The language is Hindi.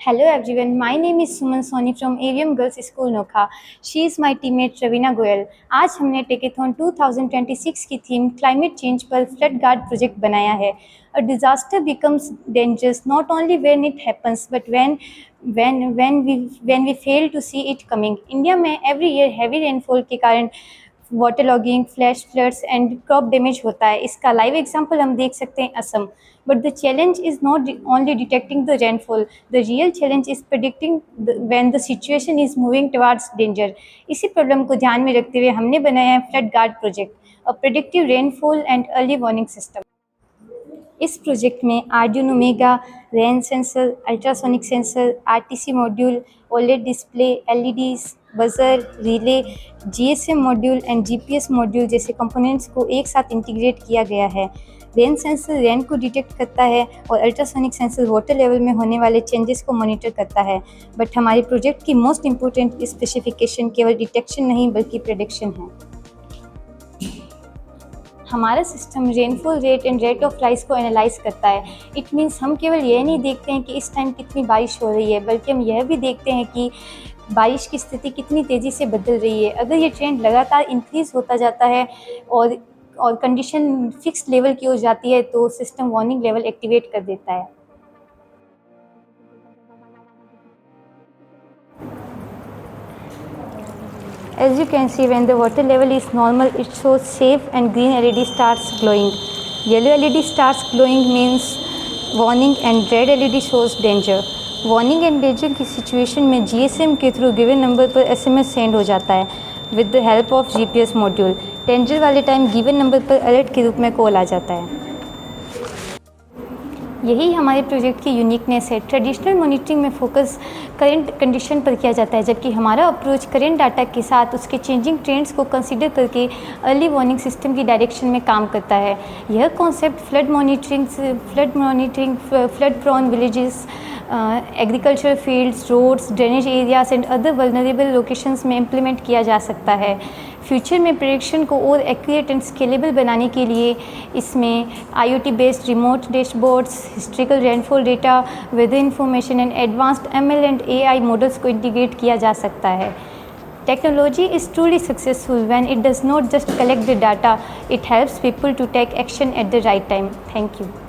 Hello everyone, my name is Suman Soni from AVM Girls School Nokha. She is my teammate Ravina Goyal. आज हमने टेकेथॉन 2026 की थीम क्लाइमेट चेंज पर फ्लड गार्ड प्रोजेक्ट बनाया है. A disaster becomes dangerous not only when it happens but when we fail to see it coming. India में every year heavy rainfall के कारण water logging, flash floods and crop damage होता है. इसका लाइव एग्जांपल हम देख सकते हैं Assam. But the challenge is not only detecting the rainfall, the real challenge is predicting when the situation is moving towards danger. इसी प्रॉब्लम को ध्यान में रखते हुए हमने बनाया है flood guard project, a predictive rainfall and early warning system. इस प्रोजेक्ट में Arduino mega, rain sensor, ultrasonic sensor, RTC module, OLED display, LEDs, buzzer, relay, GSM module and GPS module जैसे कंपोनेंट्स को एक साथ इंटीग्रेट किया गया है. रेन सेंसर रेन को डिटेक्ट करता है और अल्ट्रासोनिक सेंसर वाटर लेवल में होने वाले चेंजेस को मॉनिटर करता है. बट हमारे प्रोजेक्ट की मोस्ट इंपॉर्टेंट स्पेसिफिकेशन केवल डिटेक्शन नहीं बल्कि प्रेडिक्शन है. हमारा system rainfall rate and rate of rise को एनालाइज करता है. इट मीन्स हम केवल यह नहीं देखते हैं कि इस टाइम कितनी बारिश हो रही है, बल्कि हम यह भी देखते हैं कि बारिश की स्थिति कितनी तेज़ी से बदल रही है. अगर ये ट्रेंड लगातार इंक्रीज़ होता जाता है और कंडीशन फिक्स लेवल की हो जाती है तो सिस्टम वार्निंग लेवल एक्टिवेट कर देता है. As you can see, when the water level is normal, it shows safe and green LED starts glowing. Yellow LED starts glowing means warning and red LED shows danger. Warning and danger की सिचुएशन में GSM के थ्रू गिवन नंबर पर SMS सेंड हो जाता है with the help of GPS module. Danger वाले टाइम गिवन नंबर पर अलर्ट के रूप में कॉल आ जाता है. यही हमारे प्रोजेक्ट की यूनिकनेस है. ट्रेडिशनल मॉनिटरिंग में फोकस करंट कंडीशन पर किया जाता है, जबकि हमारा अप्रोच करंट डाटा के साथ उसके चेंजिंग ट्रेंड्स को कंसीडर करके अर्ली वार्निंग सिस्टम की डायरेक्शन में काम करता है. यह concept flood monitoring, flood prone villages, agriculture fields, roads, drainage areas and other vulnerable locations में इम्प्लीमेंट किया जा सकता है. फ्यूचर में प्रेडिक्शन को और एक्यूरेट एंड स्केलेबल बनाने के लिए इसमें IoT based remote dashboards, historical rainfall data, weather information and advanced ML and AI models को इंटीग्रेट किया जा सकता है. Technology is truly successful when it does not just collect the data, it helps people to take action at the right time. Thank you.